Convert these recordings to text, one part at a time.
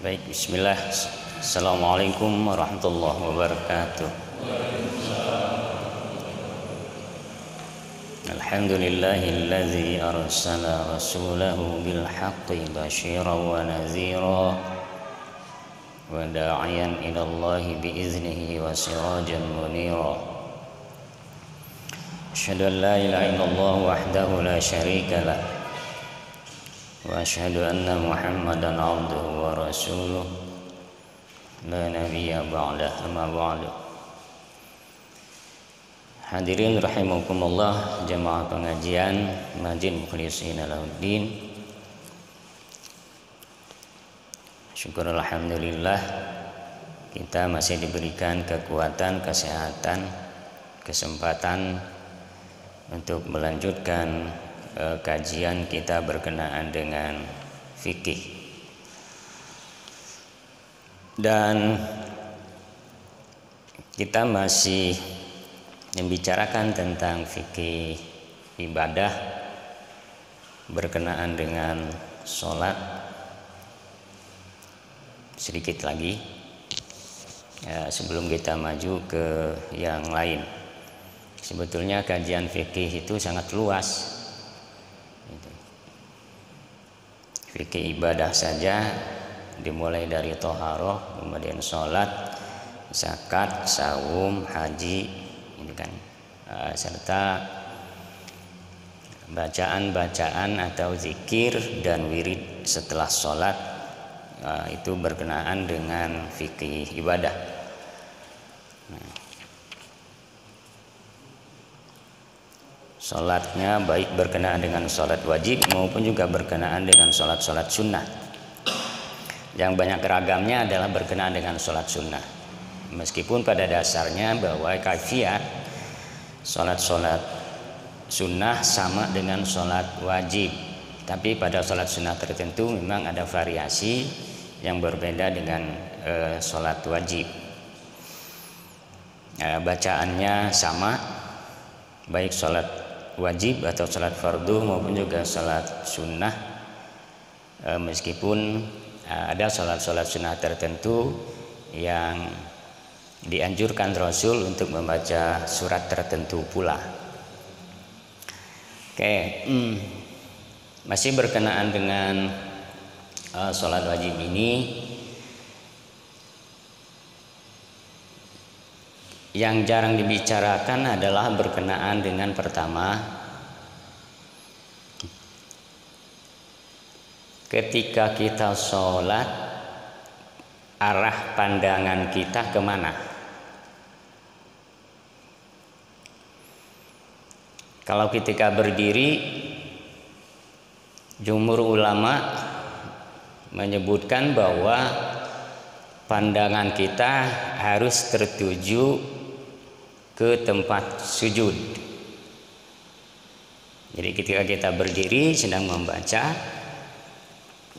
Baik, bismillah. Assalamualaikum warahmatullahi wabarakatuh. Alhamdulillahilladzi arsala rasulahu bil haqqi basyiran wa nadhira wa da'iyan ila Allahi bi iznihi wa sirajan munira. Asyhadu an la ilaha illallah wahdahu la syarika lah wa asyhadu anna Muhammadan abduhu wa rasuluh la nabiyya ba'dah, amma ba'du. Hadirin rahimakumullah, jamaah pengajian Masjid Mukhlisin Alauddin. Syukur alhamdulillah kita masih diberikan kekuatan, kesehatan, kesempatan untuk melanjutkan kajian kita berkenaan dengan fikih. Dan kita masih membicarakan tentang fikih ibadah berkenaan dengan sholat. Sedikit lagi ya, sebelum kita maju ke yang lain. Sebetulnya kajian fikih itu sangat luas. Fikih ibadah saja dimulai dari toharoh, kemudian sholat, zakat, saum, haji, ini kan, serta bacaan-bacaan atau zikir dan wirid setelah sholat, itu berkenaan dengan fikih ibadah. Sholatnya baik berkenaan dengan sholat wajib maupun juga berkenaan dengan sholat-sholat sunnah. Yang banyak ragamnya adalah berkenaan dengan sholat sunnah. Meskipun pada dasarnya bahwa kaifiat sholat-sholat sunnah sama dengan sholat wajib, tapi pada sholat sunnah tertentu memang ada variasi yang berbeda dengan sholat wajib. Bacaannya sama, baik sholat wajib atau salat fardu maupun juga salat sunnah, meskipun ada salat-salat sunnah tertentu yang dianjurkan Rasul untuk membaca surat tertentu pula. Masih berkenaan dengan salat wajib ini, yang jarang dibicarakan adalah berkenaan dengan pertama, ketika kita sholat, arah pandangan kita kemana? Kalau ketika berdiri, jumhur ulama menyebutkan bahwa pandangan kita harus tertuju ke tempat sujud. Jadi ketika kita berdiri sedang membaca,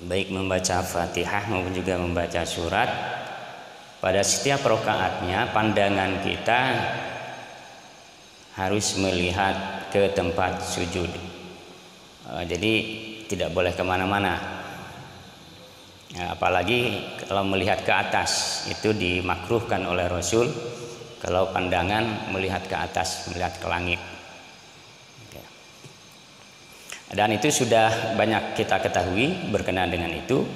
baik membaca Fatihah maupun juga membaca surat, pada setiap rakaatnya pandangan kita harus melihat ke tempat sujud. Jadi tidak boleh kemana-mana. Apalagi kalau melihat ke atas, itu dimakruhkan oleh Rasul. Kalau pandangan melihat ke atas, melihat ke langit. Dan itu sudah banyak kita ketahui berkenaan dengan itu.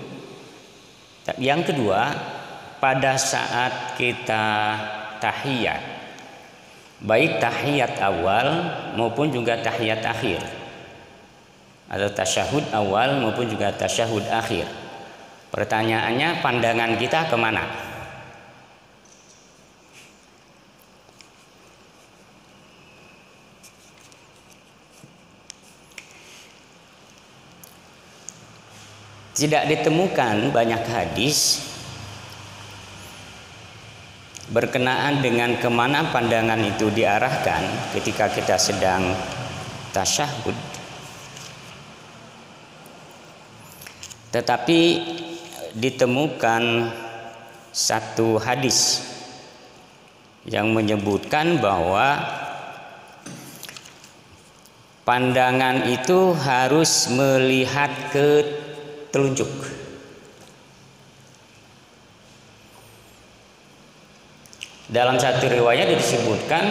Yang kedua, pada saat kita tahiyat, baik tahiyat awal maupun juga tahiyat akhir, atau tasyahud awal maupun juga tasyahud akhir, pertanyaannya pandangan kita kemana? Tidak ditemukan banyak hadis berkenaan dengan kemana pandangan itu diarahkan ketika kita sedang tasyahud. Tetapi ditemukan satu hadis yang menyebutkan bahwa pandangan itu harus melihat ke telunjuk. Dalam satu riwayat disebutkan,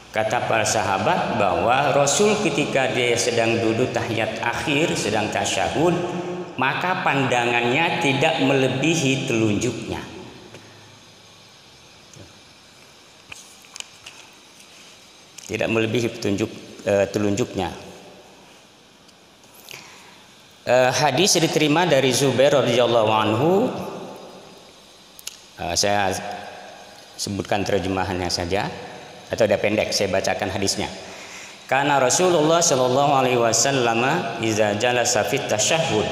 kata para sahabat, bahwa Rasul ketika dia sedang duduk tahiyat akhir, sedang tasyahud, maka pandangannya tidak melebihi telunjuknya. Tidak melebihi telunjuknya. Hadis diterima dari Zubair radhiyallahu anhu. Saya sebutkan terjemahannya saja, atau ada pendek, saya bacakan hadisnya. Karena Rasulullah sallallahu alaihi wasallam iza jalasa fit tasyahhud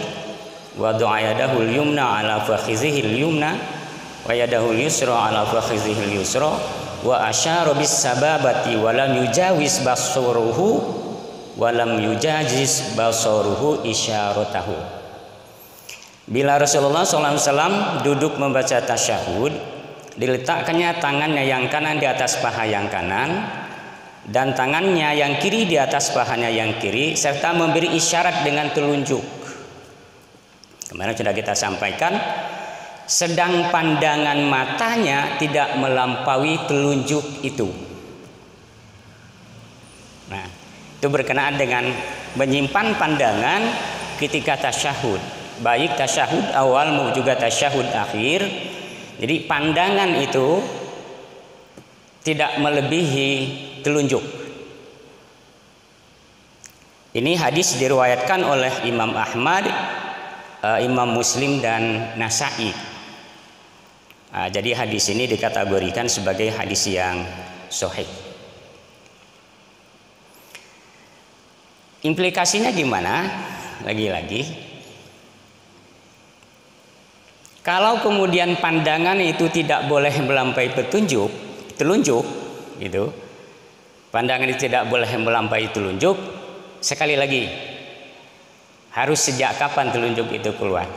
wa da'a yadahu al-yumna ala fakhidhihi al-yumna wa yadahu al-yusra ala fakhidhihi al-yusra wa asyara bis sababati wa lam yujawiz basaruhu wa lam yujajiz basaruhu isyaratahu. Bila Rasulullah SAW duduk membaca tasyahud, diletakkannya tangannya yang kanan di atas paha yang kanan dan tangannya yang kiri di atas pahanya yang kiri, serta memberi isyarat dengan telunjuk. Kemarin sudah kita sampaikan, sedang pandangan matanya tidak melampaui telunjuk itu. Nah, itu berkenaan dengan menyimpan pandangan ketika tasyahud, baik tasyahud awal maupun juga tasyahud akhir. Jadi pandangan itu tidak melebihi telunjuk. Ini hadis diriwayatkan oleh Imam Ahmad, Imam Muslim dan Nasa'i. Jadi hadis ini dikategorikan sebagai hadis yang sahih. Implikasinya gimana? Lagi-lagi, kalau kemudian pandangan itu tidak boleh melampaui telunjuk, gitu. Pandangan itu tidak boleh melampaui telunjuk. Sekali lagi, harus sejak kapan telunjuk itu keluar?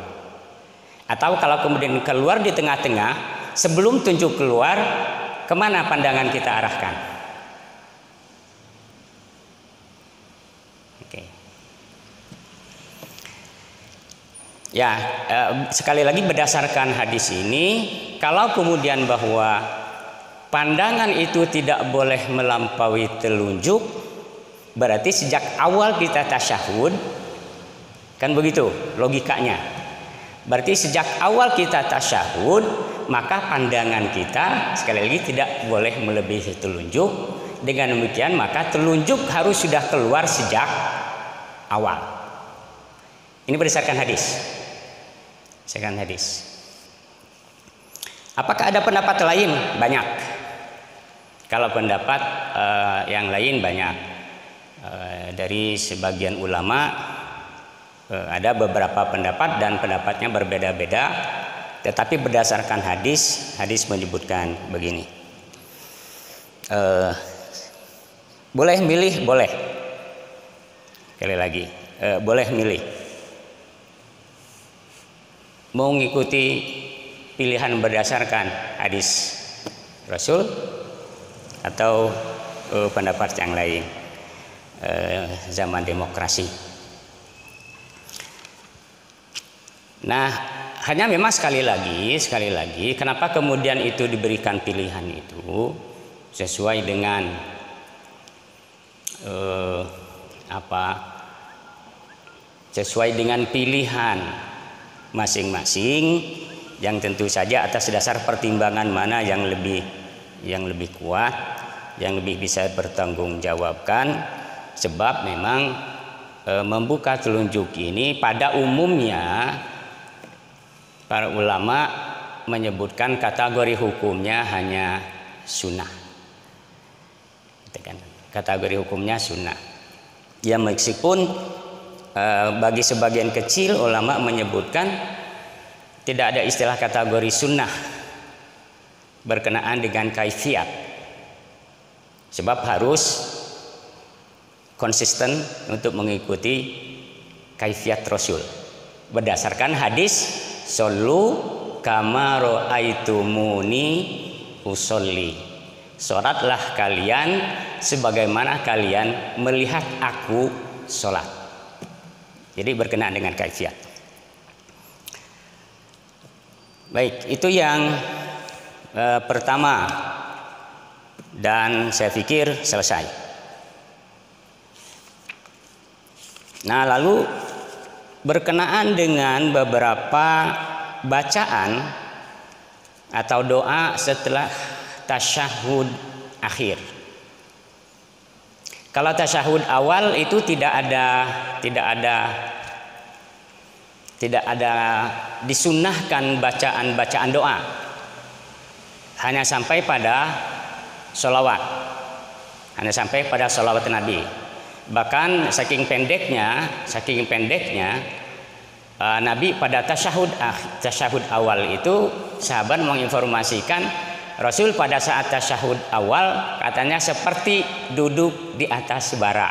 Atau kalau kemudian keluar di tengah-tengah, sebelum tunjuk keluar, kemana pandangan kita arahkan? Oke. Ya, sekali lagi berdasarkan hadis ini, kalau kemudian bahwa pandangan itu tidak boleh melampaui telunjuk, berarti sejak awal kita tasyahud, kan begitu logikanya. Berarti sejak awal kita tasyahud, maka pandangan kita sekali lagi tidak boleh melebihi telunjuk. Dengan demikian maka telunjuk harus sudah keluar sejak awal. Ini berdasarkan hadis. Apakah ada pendapat lain? Banyak. Kalau pendapat yang lain banyak. Dari sebagian ulama ada beberapa pendapat dan pendapatnya berbeda-beda. Tetapi berdasarkan hadis menyebutkan begini. Boleh milih, boleh. Sekali lagi, boleh milih. Mau mengikuti pilihan berdasarkan hadis Rasul atau pendapat yang lain, zaman demokrasi. Nah, hanya memang sekali lagi, kenapa kemudian itu diberikan pilihan itu sesuai dengan sesuai dengan pilihan masing-masing, yang tentu saja atas dasar pertimbangan mana yang lebih kuat, yang lebih bisa bertanggungjawabkan. Sebab memang membuka telunjuk ini pada umumnya para ulama menyebutkan kategori hukumnya hanya sunnah. Kategori hukumnya sunnah. Ya, meskipun bagi sebagian kecil ulama menyebutkan tidak ada istilah kategori sunnah berkenaan dengan kaifiat. Sebab harus konsisten untuk mengikuti kaifiat Rasul berdasarkan hadis shollu kama ra'aitumuni usolli, sholatlah kalian sebagaimana kalian melihat aku sholat. Jadi berkenaan dengan kaifiat. Baik, itu yang pertama, dan saya pikir selesai. Nah, lalu berkenaan dengan beberapa bacaan atau doa setelah tasyahud akhir. Kalau tasyahud awal itu tidak ada disunnahkan bacaan doa, hanya sampai pada sholawat, Nabi. Bahkan saking pendeknya Nabi pada tasyahud awal itu sahabat menginformasikan Rasul pada saat tasyahud awal katanya seperti duduk di atas bara.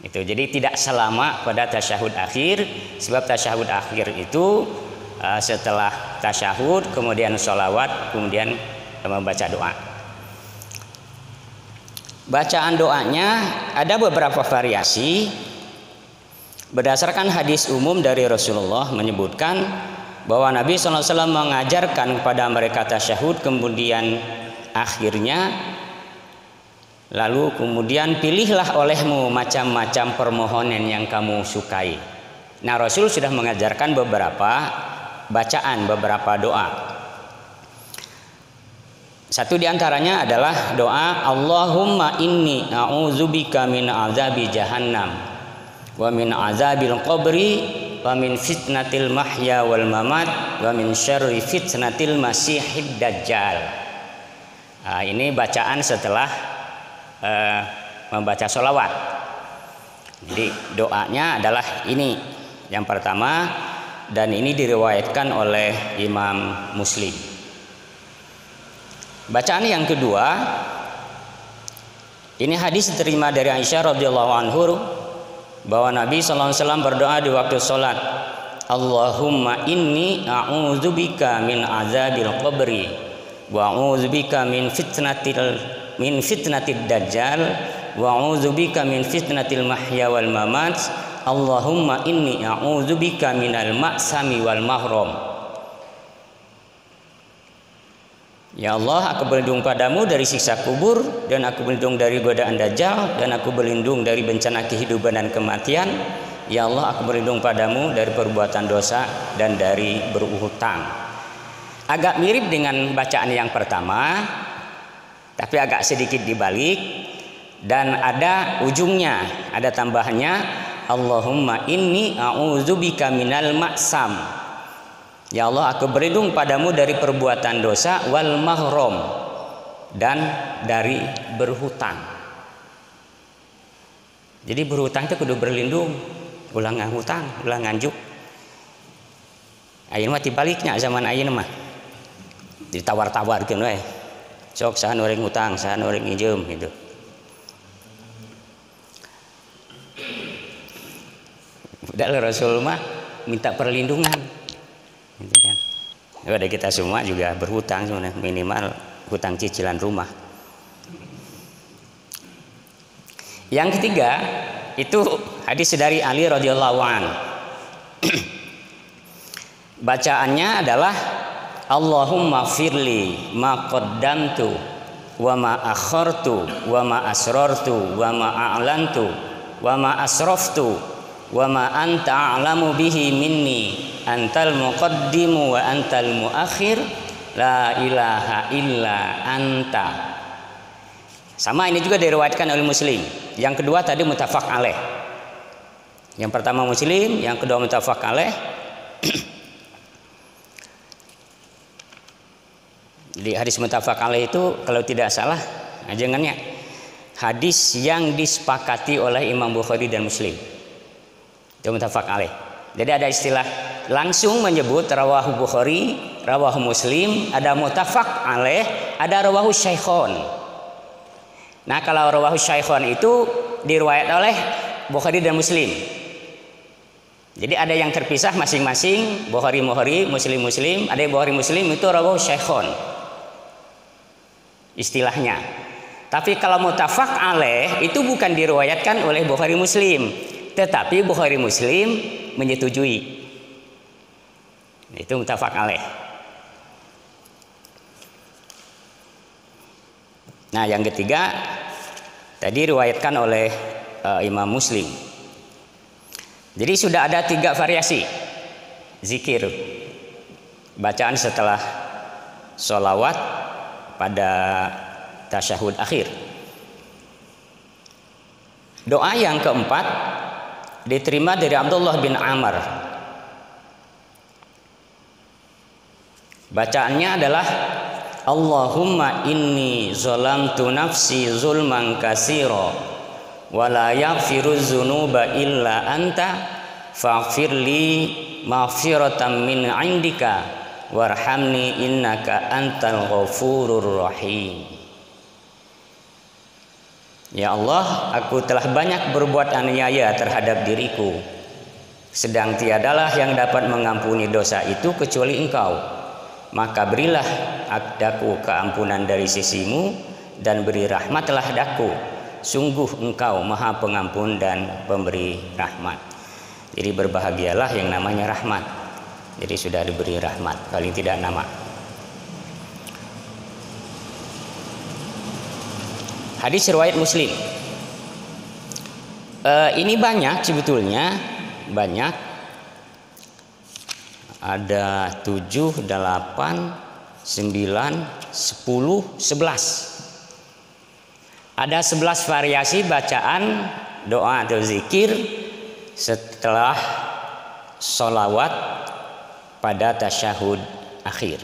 Itu jadi tidak selama pada tasyahud akhir, sebab tasyahud akhir itu setelah tasyahud kemudian sholawat kemudian membaca doa. Bacaan doanya ada beberapa variasi berdasarkan hadis umum dari Rasulullah menyebutkan bahwa Nabi SAW mengajarkan kepada mereka tasyahud kemudian akhirnya lalu kemudian pilihlah olehmu macam-macam permohonan yang kamu sukai. Nah, Rasul sudah mengajarkan beberapa bacaan, beberapa doa. Satu diantaranya adalah doa Allahumma inni a'udzubika min azabi jahannam wa min azabil qabri wa min fitnatil mahya wal mamat wa min syarri fitnatil masihid dajjal. Nah, ini bacaan setelah membaca sholawat. Jadi doanya adalah ini yang pertama, dan ini diriwayatkan oleh Imam Muslim. Bacaan yang kedua, ini hadis diterima dari Aisyah radhiyallahu anhu bahwa Nabi SAW berdoa di waktu sholat, Allahumma inni a'udzubika min azabil qabri wa a'udzubika min fitnatid dajjal wa a'udzubika min fitnatil mahya wal mamat. Allahumma inni a'udzubika minal ma'sami wal mahram. Ya Allah, aku berlindung padamu dari siksa kubur, dan aku berlindung dari godaan dajjal, dan aku berlindung dari bencana kehidupan dan kematian. Ya Allah, aku berlindung padamu dari perbuatan dosa dan dari berhutang. Agak mirip dengan bacaan yang pertama, tapi agak sedikit dibalik, dan ada ujungnya, ada tambahannya, Allahumma inni a'udzubika minal ma'sam. Ya Allah, aku berlindung padamu dari perbuatan dosa wal mahram, dan dari berhutang. Jadi berhutang itu kudu berlindung, ulang hutang, ulang nganjuk. Ayeuna mah tibaliknya zaman ayeuna mah. Ditawar-tawarkeun we. Sok saha nu rek hutang, saha nu rek nginjem gitu. Padahal Rasul mah minta perlindungan. Gitu kan. Ada kita semua juga berhutang sebenarnya, minimal hutang cicilan rumah. Yang ketiga itu hadis dari Ali radhiyallahu an. Bacaannya adalah Allahumma firli ma qaddamtu wa ma akhartu wa ma asrartu wa ma a'lantu wa ma asraftu wa ma anta a'lamu bihi minni antal muqaddimu wa antal muakhir la ilaha illa anta. Sama, ini juga diriwayatkan oleh Muslim. Yang kedua tadi muttafaq alaih. Yang pertama Muslim, yang kedua muttafaq alaih. Di hadis muttafaq alaih itu kalau tidak salah jangannya hadis yang disepakati oleh Imam Bukhari dan Muslim. Itu muttafaq alaih. Jadi ada istilah langsung menyebut rawahu Bukhari, rawahu Muslim, ada muttafaq alaih, ada rawahu Syaikhon. Nah, kalau rawahu Syaikhon itu diriwayat oleh Bukhari dan Muslim. Jadi ada yang terpisah masing-masing, Bukhari, Muslim, ada yang Bukhari Muslim itu rawahu Syaikhon istilahnya. Tapi kalau muttafaq alaih itu bukan diriwayatkan oleh Bukhari Muslim, tetapi Bukhari Muslim menyetujui. Itu muttafaq alaih. Nah, yang ketiga tadi riwayatkan oleh Imam Muslim. Jadi sudah ada 3 variasi zikir bacaan setelah sholawat pada tasyahud akhir. Doa yang keempat diterima dari Abdullah bin Amr. Bacaannya adalah Allahumma inni zalamtu nafsi zulman katsira wa la yaghfiru dzunuba illa anta faghfirli maghfiratan min 'indika warhamni innaka antal ghafurur rahim. Ya Allah, aku telah banyak berbuat aniaya terhadap diriku, sedang tiadalah yang dapat mengampuni dosa itu kecuali Engkau. Maka berilah daku keampunan dari sisimu dan beri rahmatlah daku. Sungguh Engkau Maha Pengampun dan Pemberi rahmat. Jadi berbahagialah yang namanya rahmat. Jadi sudah diberi rahmat, paling tidak nama. Hadis riwayat Muslim. Ini banyak sebetulnya, banyak. Ada 7, 8, 9, 10, 11. Ada 11 variasi bacaan doa atau zikir setelah sholawat pada tasyahud akhir.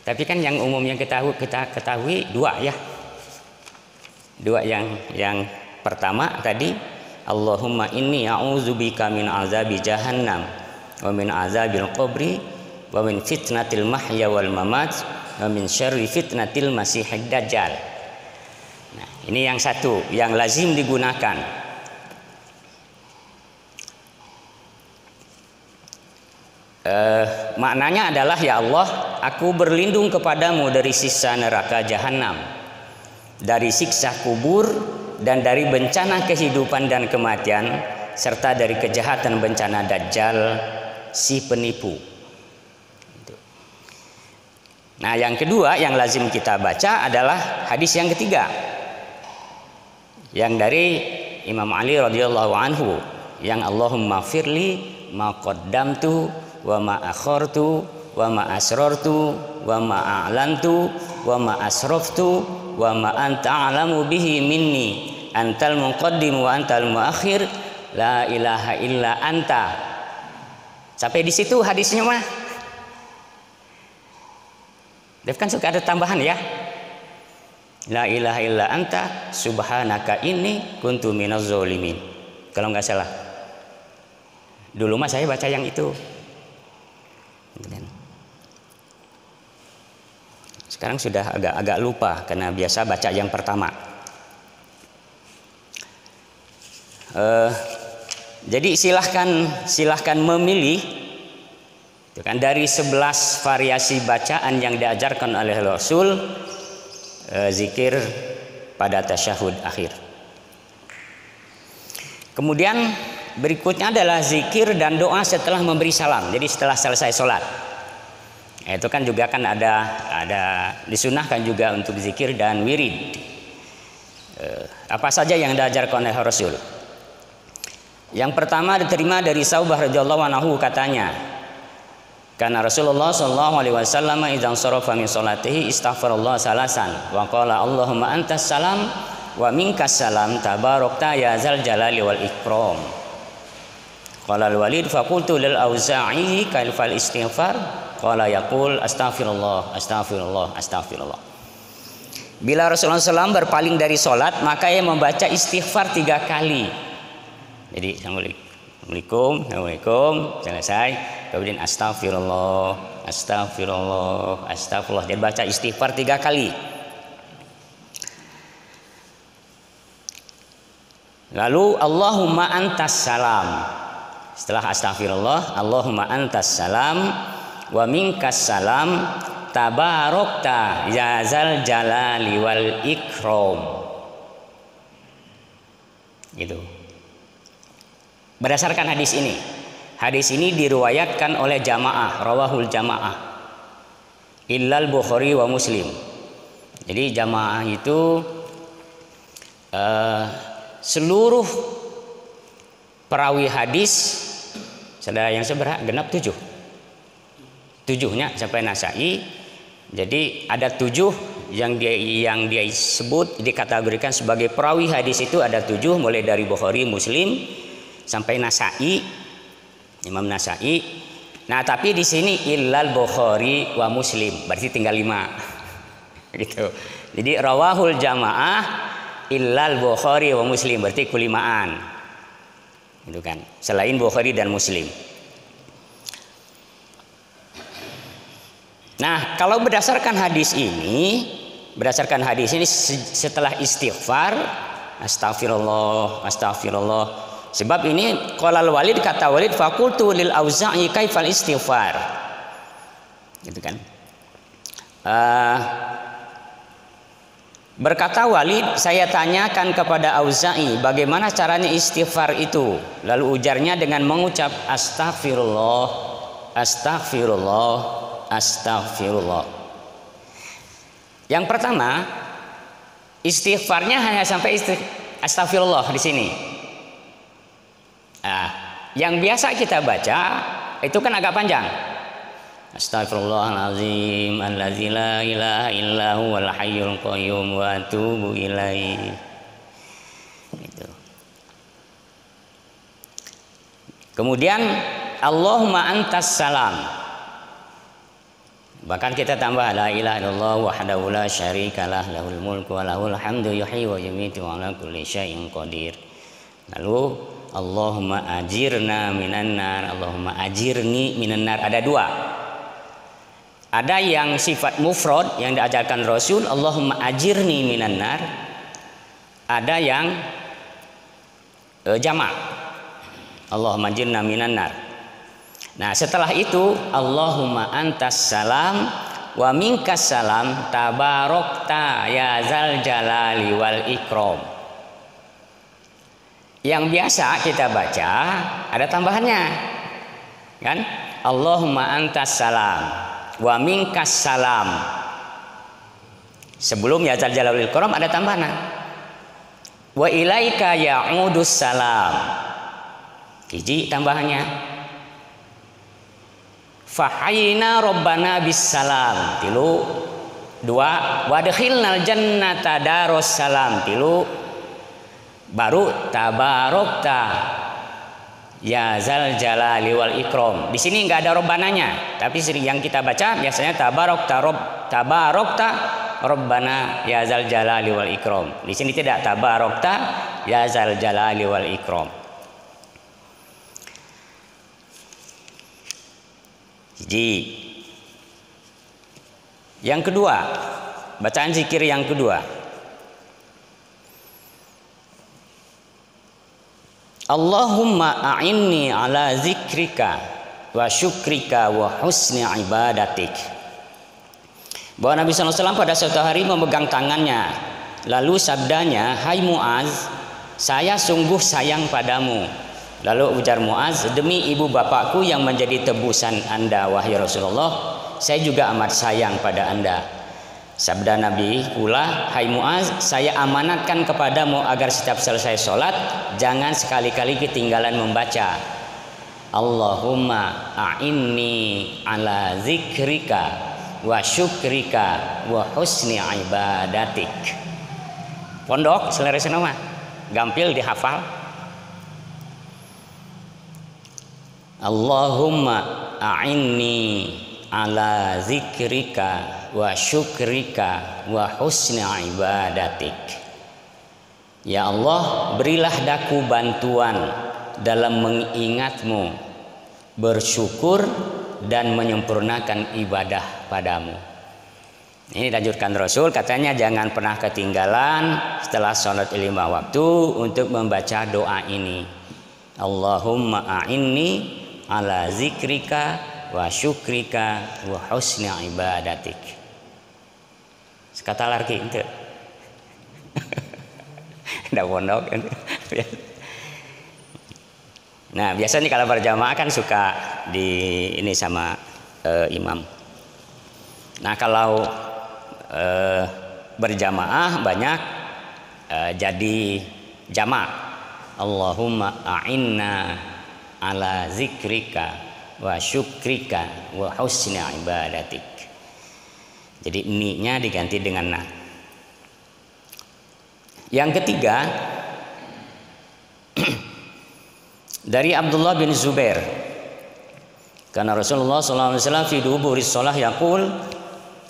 Tapi kan yang umumnya kita ketahui 2 ya. 2 yang pertama tadi Allahumma inni a'udzubika min azabi jahannam wa min azabil qabri wa min fitnatil mahya wal mamat wa min syarri fitnatil masihid dajjal. Nah, ini yang satu yang lazim digunakan. Maknanya adalah, ya Allah, aku berlindung kepadamu dari siksa neraka jahanam, dari siksa kubur, dan dari bencana kehidupan dan kematian, serta dari kejahatan bencana dajjal si penipu. Nah, yang kedua yang lazim kita baca adalah hadis yang ketiga, yang dari Imam Ali radhiyallahu anhu, yang Allahumma firli ma qaddamtu wa ma akhartu wa ma asrartu wa ma a'lantu wa ma asraftu wa ma anta a'lamu bihi minni antal muqaddim wa antal muakhir la ilaha illa anta. Sampai di situ hadisnya mah. Dia kan suka ada tambahan ya. La ilaha illa anta subhanaka inni kuntu minaz zalimin. Kalau nggak salah. Dulu mah saya baca yang itu. Sekarang sudah agak lupa karena biasa baca yang pertama. Jadi silahkan memilih itu kan dari 11 variasi bacaan yang diajarkan oleh Rasul, zikir pada tasyahud akhir. Kemudian berikutnya adalah zikir dan doa setelah memberi salam. Jadi setelah selesai sholat. Itu kan juga kan ada disunahkan juga untuk zikir dan wirid. Apa saja yang diajarkan oleh Rasul? Yang pertama diterima dari Saubah radhiyallahu anhu, katanya, karena Rasulullah sallallahu alaihi wasallam idzan sharafa min sholatihi istaghfarallah salasan wa qala Allahumma antas salam wa minkas salam tabarakta ya zal jalali wal ikram. Qala al-Walid faqultu lil Auza'i kaifal istighfar qala yaqul astaghfirullah astaghfirullah astaghfirullah. Bila Rasulullah SAW berpaling dari sholat, maka ia membaca istighfar 3 kali. Jadi assalamualaikum, assalamualaikum, selesai, kemudian astagfirullah, astagfirullah, astagfirullah. Jadi baca istighfar 3 kali. Lalu Allahumma antas salam. Setelah astagfirullah, Allahumma antas salam wa minkas salam tabarakta ya zal jalali wal ikram. Gitu. Berdasarkan hadis ini diriwayatkan oleh jamaah, rawahul jamaah, illal Bukhari wa Muslim, Jadi jamaah itu seluruh perawi hadis saudara yang seberapa genap 7. 7-nya sampai Nasai. Jadi ada 7 yang dia sebut dikategorikan sebagai perawi hadis itu ada 7, mulai dari Bukhari, Muslim sampai Nasai, Imam Nasai. Nah, tapi di sini illal Bukhari wa Muslim, berarti tinggal 5. Gitu. Jadi rawahul jamaah illal Bukhari wa Muslim, berarti kelimaan. Gitu kan. Selain Bukhari dan Muslim. Nah, kalau berdasarkan hadis ini setelah istighfar, astagfirullah, astagfirullah. Sebab ini qalal Walid, kata Walid, fakultu lil Auza'i kaifal istighfar. Gitu kan. Berkata Walid, saya tanyakan kepada Auza'i bagaimana caranya istighfar itu. Lalu ujarnya dengan mengucap astagfirullah, astagfirullah, astagfirullah. Yang pertama, istighfarnya hanya sampai astagfirullah di sini. Nah, yang biasa kita baca itu kan agak panjang. Astagfirullahaladzim alladzi la ilaha illa huwal hayyul qayyum wa atubu ilaihi. Gitu. Kemudian Allahumma antas salam. Bahkan kita tambah la ilaha illallah wahdahu la syarikalah lahul mulku wa lahul hamdu yuhyi wa yumiitu wa ala kulli syai'in qadir. Lalu Allahumma ajirna minan nar, Allahumma ajirni minan nar. Ada 2. Ada yang sifat mufrad yang diajarkan Rasul, Allahumma ajirni minan nar. Ada yang jamak, Allahumma ajirna minan nar. Nah, setelah itu Allahumma antas salam wa minkas salam tabarokta ya zal jalali wal ikram. Yang biasa kita baca ada tambahannya, kan? Allahumma antas salam wa minkas salam. Sebelum ya zal jalali wal ikram ada tambahan. Wa ilaika ya'udus salam. Hiji tambahannya. Fahayna Rabbana bis salam. 3. 2. Wadkhilnal jannata daros salam. 3. Baru tabarokta ya zal jalali wal ikram. Di sini nggak ada robbananya, tapi yang kita baca biasanya tabarokta Rabbana ya zal jalali wal ikram. Di sini tidak, tabarokta ya zal jalali wal ikram. Jadi yang kedua, bacaan zikir yang kedua, Allahumma a'inni ala zikrika wa syukrika wa husni ibadatik. Bahwa Nabi SAW pada suatu hari memegang tangannya, lalu sabdanya, hai Muaz, saya sungguh sayang padamu. Lalu ujar Muaz, demi ibu bapakku yang menjadi tebusan Anda wahai Rasulullah, saya juga amat sayang pada Anda. Sabda Nabi pula, hai Muaz, saya amanatkan kepadamu agar setiap selesai sholat jangan sekali-kali ketinggalan membaca Allahumma a'inni ala zikrika wa syukrika wa husni ibadatik. Pondok selera senama gampil dihafal. Allahumma a'inni ala zikrika wa syukrika wa husni ibadatik. Ya Allah, berilah daku bantuan dalam mengingatmu, bersyukur dan menyempurnakan ibadah padamu. Ini dianjurkan Rasul, katanya jangan pernah ketinggalan setelah sholat 5 waktu untuk membaca doa ini. Allahumma a'inni ala zikrika wa syukrika wa husni ibadatik. Sekata lagi itu. Ndak pondok. Nah, biasanya kalau berjamaah kan suka di ini sama imam. Nah, kalau berjamaah banyak jadi jamak. Allahumma a'inna ala zikrika wa syukrika wa husni ibadatik. Jadi ni-nya diganti dengan na. Yang ketiga dari Abdullah bin Zubair, karena Rasulullah SAW fi duburis shalah yaqul,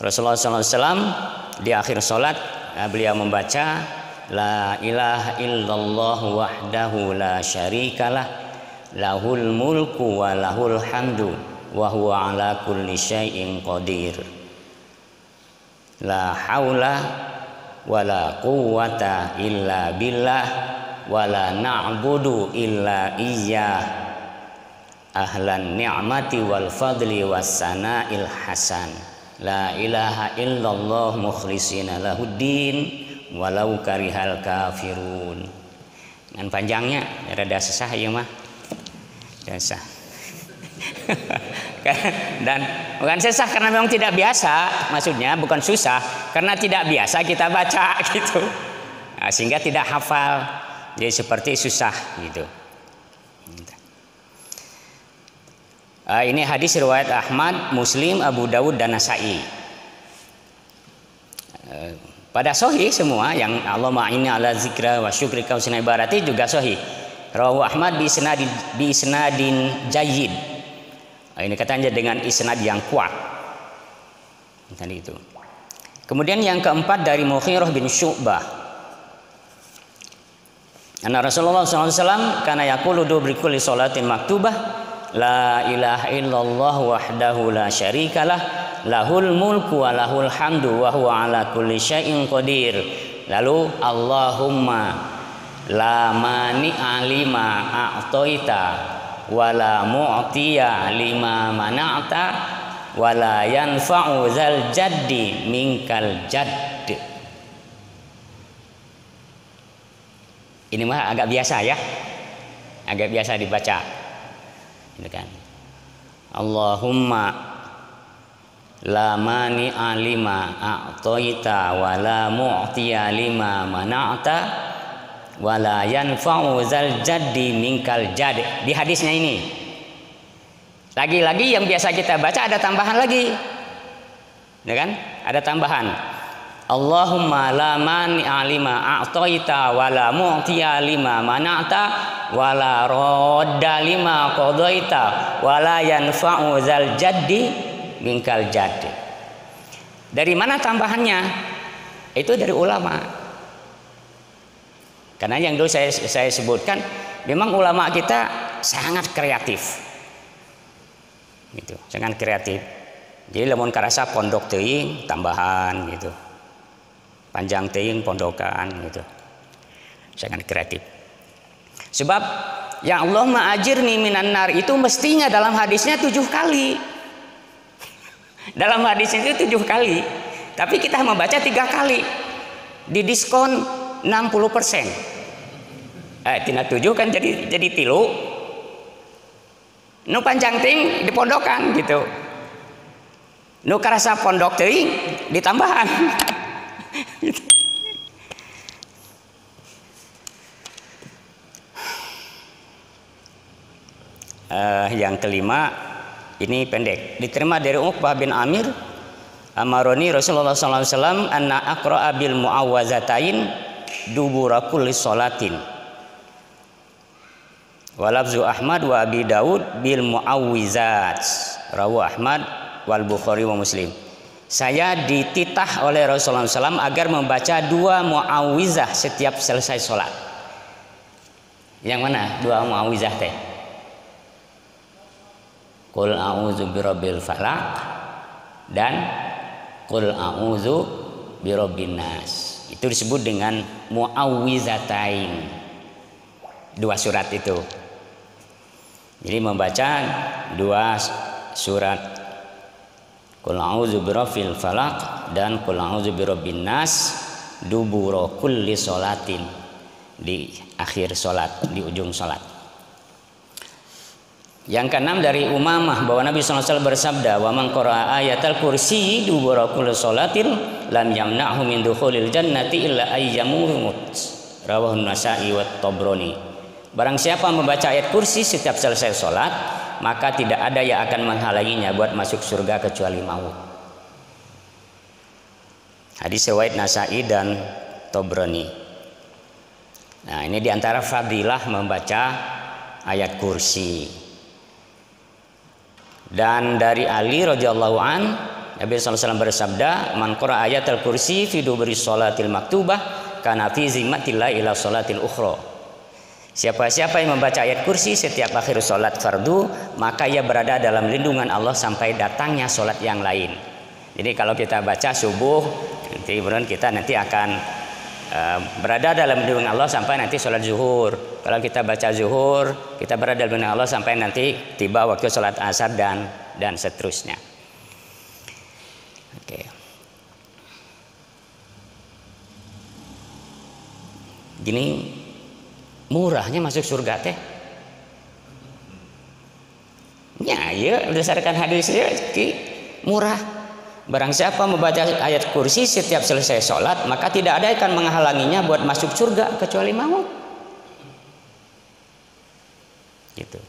Rasulullah SAW di akhir salat beliau membaca la ilaha illallah wahdahu la syarikalah lahul mulku wa lahul hamdu wa huwa ala kulli syai'in qadir la haula wa la quwwata illa billah wa la na'budu illa iyyah ahlan ni'mati wal fadli was sana'il hasan la ilaha illallah mukhlishina lahuddin walau karihal kafirun. Dengan panjangnya rada susah ya mah. Susah. Dan bukan susah karena memang tidak biasa, maksudnya bukan susah karena tidak biasa kita baca gitu. Nah, sehingga tidak hafal. Jadi seperti susah gitu. Ini hadis riwayat Ahmad, Muslim, Abu Dawud dan Nasa'i. Pada sahih semua yang Allahumma inni ala zikra wa syukrika wa husni ibadati juga sahih. Rawahu Ahmad bi isnadin jayyid. Ini katanya dengan isnad yang kuat. Tadi itu. Kemudian yang keempat dari Mughirah bin Syu'bah. Anna Rasulullah SAW kana yaqulu bi kulli sholatin maktubah la ilaha illallah wahdahu la syarikalah lahul mulku wa lahul hamdu wa huwa ala kulli syai'in qadir. Lalu Allahumma la mani'a lima a'taita wa la mu'tiya lima mana'ta wa la yanfa'u zal jaddi minkal jadd. Ini mah agak biasa ya, agak biasa dibaca ini kan. Allahumma la mani'a lima a'taita wa la mu'tiya lima mana'ta wa la yanfa'u zal jaddi minkal jadd. Di hadisnya ini lagi-lagi yang biasa kita baca ada tambahan lagi, ya kan? Ada tambahan. Allahumma la mani'a lima a'taita wa la mu'tiya lima mana'ta wa la radda lima qadaita wa la yanfa'u zal jaddi minkal jadd. Dari mana tambahannya? Itu dari ulama. Karena yang dulu saya sebutkan, memang ulama kita sangat kreatif. Gitu, sangat kreatif. Jadi lamun karasa pondok teuing tambahan gitu. Panjang teuing pondokan gitu. Sangat kreatif. Sebab ya Allah ma'ajirni minan nar itu mestinya dalam hadisnya 7 kali. Dalam hadis itu 7 kali, tapi kita membaca 3 kali, didiskon 60%. Tina 7 kan jadi 3. Nu panjang ting dipondokan gitu. Nu karasa pondok teuing ditambahan. Gitu. Yang kelima ini pendek, diterima dari Uqbah bin Amir, amaroni Rasulullah SAW anna aqra'a bil mu'awwazatain dubura kulli sholatin. Walafzu Ahmad wa Abi Dawud bil mu'awwizat. Rawu Ahmad wal Bukhari wa Muslim. Saya dititah oleh Rasulullah SAW agar membaca 2 mu'awwizah setiap selesai sholat. Yang mana 2 mu'awwizah teh? Qul a'udzu birabbil falaq dan Qul a'udzu birabbin nas. Itu disebut dengan mu'awwizatain. 2 surat itu. Jadi membaca 2 surat Qul a'udzu birabbil falaq dan Qul a'udzu birabbin nas dubura kulli sholatin, di akhir sholat, di ujung sholat. Yang keenam dari Umamah bahwa Nabi SAW bersabda, "Wa man qara'a ayatal kursi dubura kulli sholatin lam yamna'hu min dukhulil jannati illa ayyamut." Rawahu Nasa'i wa Tabrani. Barang siapa membaca ayat kursi setiap selesai sholat, maka tidak ada yang akan menghalanginya buat masuk surga kecuali maut. Hadis riwayat Nasa'i dan Tabrani. Nah, ini diantara fadilah membaca ayat kursi. Dan dari Ali radhiyallahu an, Nabi SAW bersabda, "Man qara'a ayatal kursi fi duburi sholatil maktubah kana fi zimmatillah ila sholatil ukhra." Siapa yang membaca ayat kursi setiap akhir sholat fardu, maka ia berada dalam lindungan Allah sampai datangnya sholat yang lain. Jadi kalau kita baca subuh, nanti akan berada dalam lindungan Allah sampai nanti sholat zuhur. Kalau kita baca zuhur, kita berada dalam lindungan Allah sampai nanti tiba waktu sholat asar dan seterusnya. Oke. Gini murahnya masuk surga teh. Ya, berdasarkan hadis ya, murah. Barang siapa membaca ayat kursi setiap selesai sholat, maka tidak ada yang akan menghalanginya buat masuk surga kecuali maut. Gitu.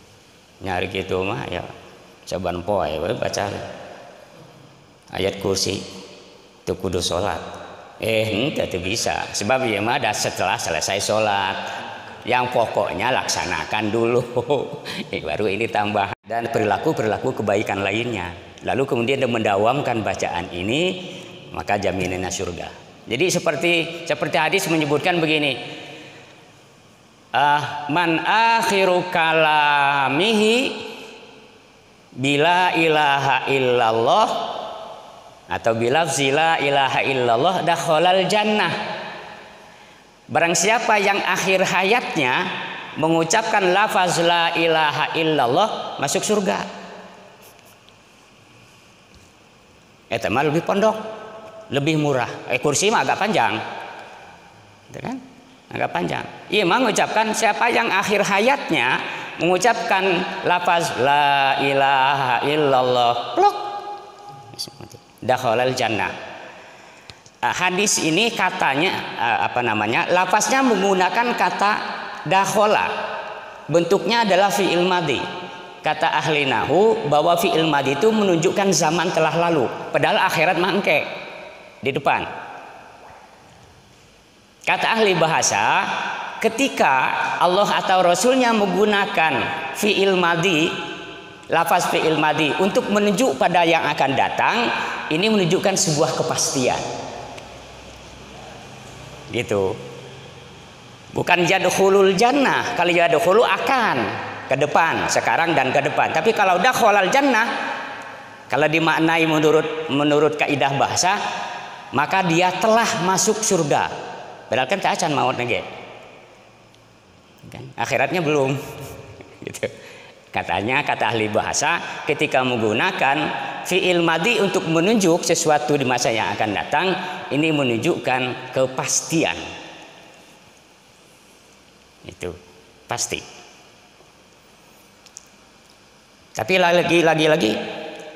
Nyari gitu mah ya saban poe baca ayat kursi itu kudu sholat. Tidak bisa. Sebab ya mah ada setelah selesai sholat. Yang pokoknya laksanakan dulu. Baru ini tambah. Dan perilaku kebaikan lainnya. Lalu kemudian dia mendawamkan bacaan ini, maka jaminannya surga. Jadi seperti hadis menyebutkan begini, man akhiru kalamihi bila ilaha illallah atau bilafzi la ilaha illallah dakhalal jannah. Barang siapa yang akhir hayatnya mengucapkan lafaz la ilaha illallah, masuk surga. Itu mah lebih pondok, lebih murah. Kursi mah agak panjang, gitu kan? Agak panjang. Iya, mengucapkan siapa yang akhir hayatnya mengucapkan lafaz la ilaha illallah, plok, dakhalal jannah. Hadis ini katanya lafaznya menggunakan kata dakhala. Bentuknya adalah fi'il madhi. Kata ahli nahu bahwa fi'il madhi itu menunjukkan zaman telah lalu, padahal akhirat mangke di depan. Kata ahli bahasa, ketika Allah atau Rasulnya menggunakan fi'il madhi, lafaz fi'il madhi untuk menunjuk pada yang akan datang, ini menunjukkan sebuah kepastian. Gitu. Bukan yadkhulul jannah, kalau yadkhulu akan ke depan, sekarang dan ke depan. Tapi kalau dakhalal jannah, kalau dimaknai menurut kaidah bahasa, maka dia telah masuk surga. Padahal kan tak acan maut nage. Kan? Akhiratnya belum. Gitu. Katanya kata ahli bahasa, ketika menggunakan fi'il madhi untuk menunjuk sesuatu di masa yang akan datang, ini menunjukkan kepastian. Itu pasti. Tapi lagi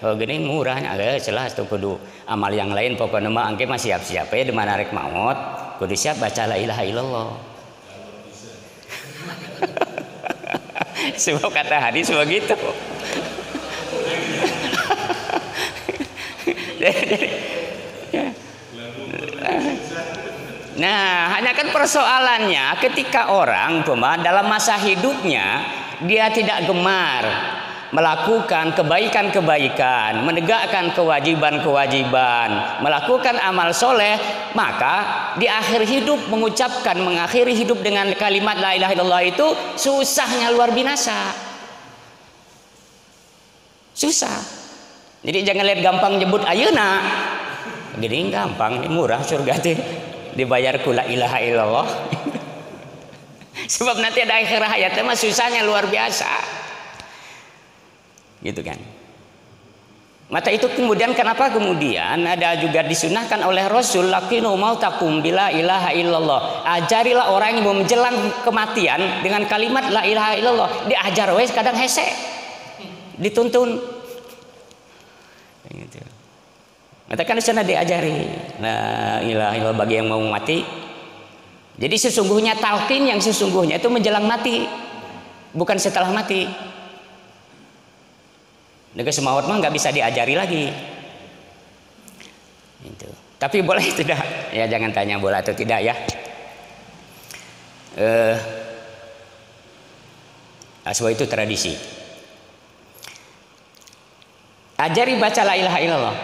gini murahnya agak jelas tuh kudu amal yang lain pokoknya mah angke mah siap-siap ya di mana rek maut kudu siap baca la ilaha illallah. Sebab kata hadis begitu. Nah, hanya kan persoalannya ketika orang dalam masa hidupnya dia tidak gemar melakukan kebaikan-kebaikan, menegakkan kewajiban-kewajiban, melakukan amal soleh, maka di akhir hidup mengakhiri hidup dengan kalimat la ilaha illallah itu susahnya luar binasa. Susah. Jadi jangan lihat gampang nyebut ayeuna. Gini gampang, ini murah surga teh dibayar ku la ilaha illallah. Sebab nanti ada akhir hayatnya mah susahnya luar biasa. Gitu kan. Maka itu kenapa kemudian ada juga disunahkan oleh Rasul laqinu mautakum bila ilaha illallah. Ajarilah orang yang mau menjelang kematian dengan kalimat la ilaha illallah. Diajar wes kadang hese. dituntun. Gitu. Katakan sana diajari la ilaha illallah bagi yang mau mati. Jadi sesungguhnya talqin yang sesungguhnya itu menjelang mati, bukan setelah mati. Nega semawat mah nggak bisa diajari lagi. Itu. Tapi boleh tidak? Ya jangan tanya boleh atau tidak ya. Aswa itu tradisi. Ajari baca la ilaha illallah.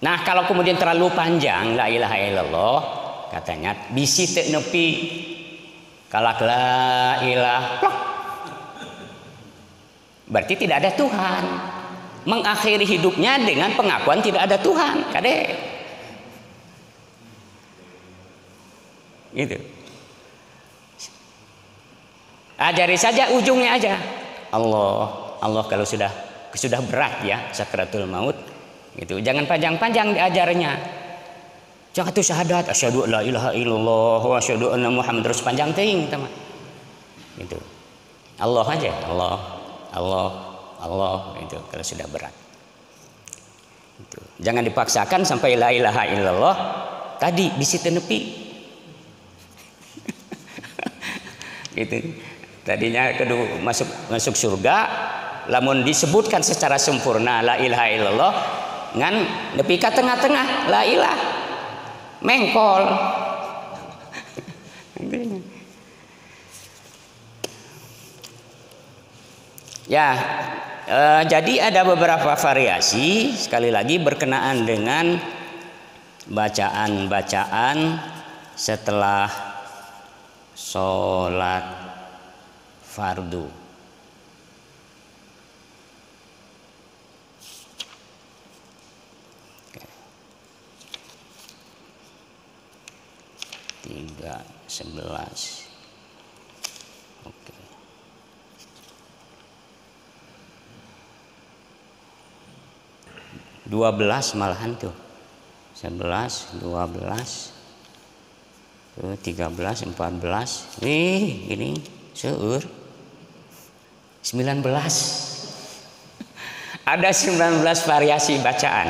Nah kalau kemudian terlalu panjang la ilaha illallah, katanya bisi teu nepi kalak la ilaha, berarti tidak ada Tuhan. Mengakhiri hidupnya dengan pengakuan tidak ada Tuhan, kade. Gitu. Ajari saja ujungnya aja. Allah kalau sudah berat ya sakratul maut. Gitu. Jangan panjang-panjang diajarnya. Jangan tuh syahadat asyhadu la ilaha illallah wa asyhadu anna Muhammad terus panjang teuing teman. Gitu. Allah aja, Allah itu kalau sudah berat. Itu. Jangan dipaksakan sampai la ilaha illallah tadi bisi teu nepi. Gitu. Tadinya kedua masuk surga, lamun disebutkan secara sempurna la ilaha illallah ngan nepi ka tengah-tengah la ilah mengkol. Ya, jadi ada beberapa variasi sekali lagi berkenaan dengan bacaan-bacaan setelah sholat fardu. Tiga 11. Oke. 12 malahan tuh. 11, 12, 13, 14. Ini seueur 19. Ada 19 variasi bacaan.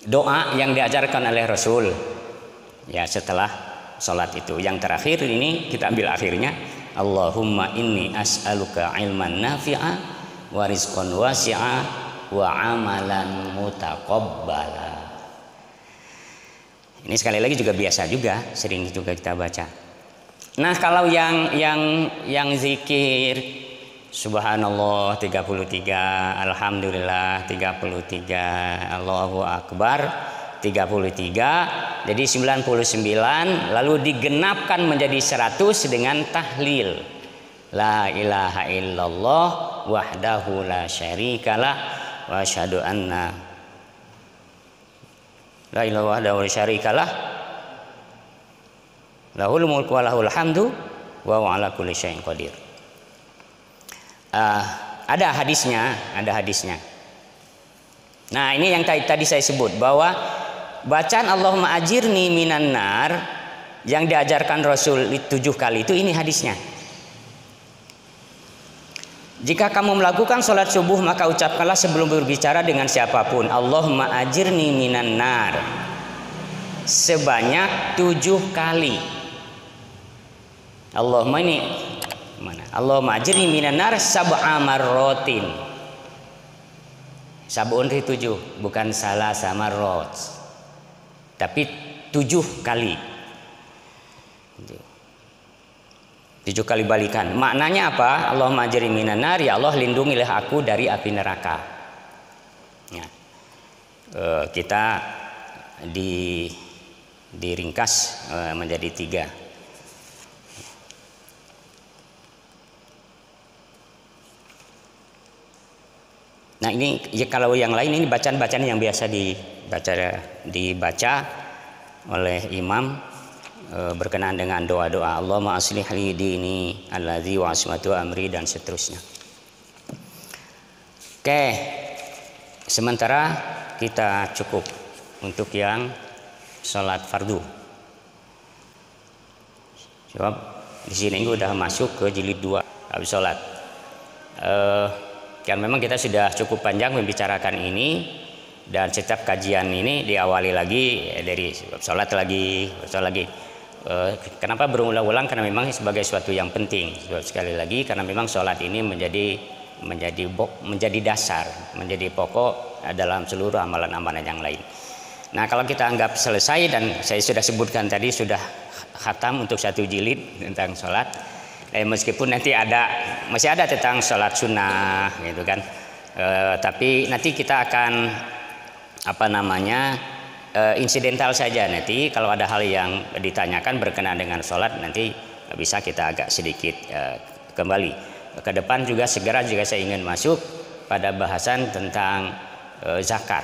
Doa yang diajarkan oleh Rasul. Ya setelah sholat itu. Yang terakhir ini kita ambil akhirnya. Allahumma inni as'aluka ilman nafi'a wa rizqan wasi'a wa amalan mutaqabbala. Ini sekali lagi juga biasa juga, sering juga kita baca. Nah, kalau yang zikir subhanallah 33, alhamdulillah 33, Allahu akbar 33, jadi 99 lalu digenapkan menjadi 100 dengan tahlil. La ilaha illallah wahdahu la syarikalah wa asyhadu anna la ilaha wahdahu la syarikalah lahul mulku wa lahul hamdu wa huwa ala kulli syai'in qadir. Ada hadisnya. Nah, ini yang tadi saya sebut bahwa bacaan Allahumma ajirni minan nar yang diajarkan Rasul 7 kali itu, ini hadisnya. Jika kamu melakukan sholat subuh maka ucapkanlah sebelum berbicara dengan siapapun Allahumma ajirni minan nar sebanyak 7 kali. Allahumma ini mana? Allahumma ajirni minan nar sab'a marrotin. Sab'un itu 7, bukan salah sama rot, tapi 7 kali. 7 kali balikan. Maknanya apa? Allahumma ajirni minan nar, ya Allah lindungilah aku dari api neraka. Ya. Kita diringkas menjadi 3. Nah ini ya, kalau yang lain ini bacaan-bacaan yang biasa dibaca oleh imam berkenaan dengan doa-doa Allahumma aslih li dini alladzi wa asmatu amri dan seterusnya. Oke, sementara kita cukup untuk yang sholat fardu. Sebab di sini udah masuk ke jilid 2 habis sholat. kan memang kita sudah cukup panjang membicarakan ini, dan setiap kajian ini diawali lagi dari sholat lagi. Kenapa berulang-ulang? Karena memang sebagai suatu yang penting. Sekali lagi, karena memang sholat ini menjadi dasar, menjadi pokok dalam seluruh amalan-amalan yang lain. Nah, kalau kita anggap selesai, dan saya sudah sebutkan tadi sudah khatam untuk 1 jilid tentang sholat. Meskipun nanti masih ada tentang sholat sunnah gitu kan, tapi nanti kita akan insidental saja. Nanti kalau ada hal yang ditanyakan berkenaan dengan sholat, nanti bisa kita agak sedikit kembali ke depan. Juga segera juga saya ingin masuk pada bahasan tentang zakat,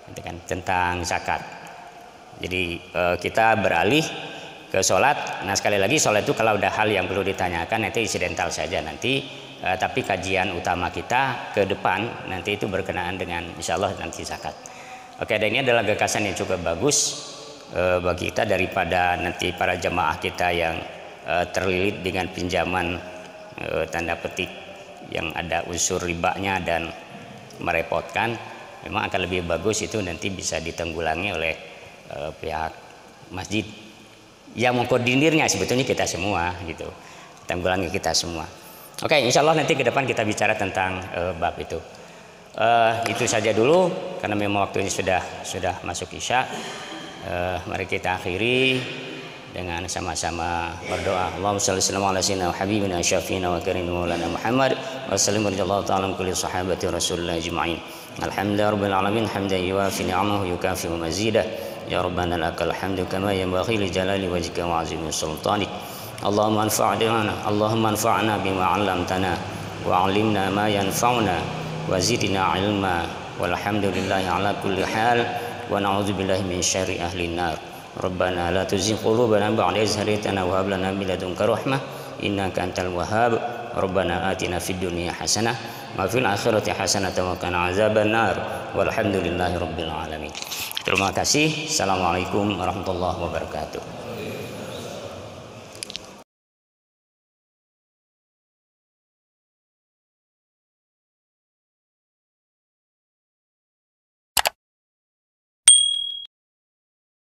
gitu kan, tentang zakat. Jadi kita beralih ke sholat. Nah, sekali lagi, sholat itu kalau ada hal yang perlu ditanyakan nanti insidental saja nanti, tapi kajian utama kita ke depan nanti itu berkenaan dengan insya Allah nanti zakat. Oke, dan ini adalah gagasan yang cukup bagus bagi kita, daripada nanti para jemaah kita yang terlilit dengan pinjaman tanda petik yang ada unsur ribanya dan merepotkan. Memang akan lebih bagus itu nanti bisa ditanggulangi oleh pihak masjid. Yang mengkoordinirnya sebetulnya kita semua gitu, tanggulangi kita semua. Oke, insya Allah nanti ke depan kita bicara tentang bab itu. Itu saja dulu karena memang waktunya sudah masuk isya. Mari kita akhiri dengan sama-sama berdoa. Allahumma shalli ala sayyidina habibina syafiina wa karim maulana Muhammad wa sallim radhiyallahu ta'ala an kulli sahabati rasulillah ajma'in. Alhamdulillahirabbil alamin hamdan yuwafi ni'amahu yukafi mazidah. Ya Rabbana lakal hamdu kama yanbaghi li jalali wajhika wa 'azimi sultanik. Allahumma anfa'na bima 'allamtana wa 'allimna ma yanfa'una wa zidna 'ilma walhamdulillahi 'ala kulli hal wa na'udzubillahi min syarri ahli nar. Rabbana la tuzigh qulubana ba'da idh hadaytana wa hab lana min ladunka rahmah innaka antal wahhab. Rabbana atina fid dunya hasanah wa fil akhirati hasanah wa qina azabannar. Walhamdulillahi rabbil alamin. Terima kasih. Assalamualaikum warahmatullahi wabarakatuh.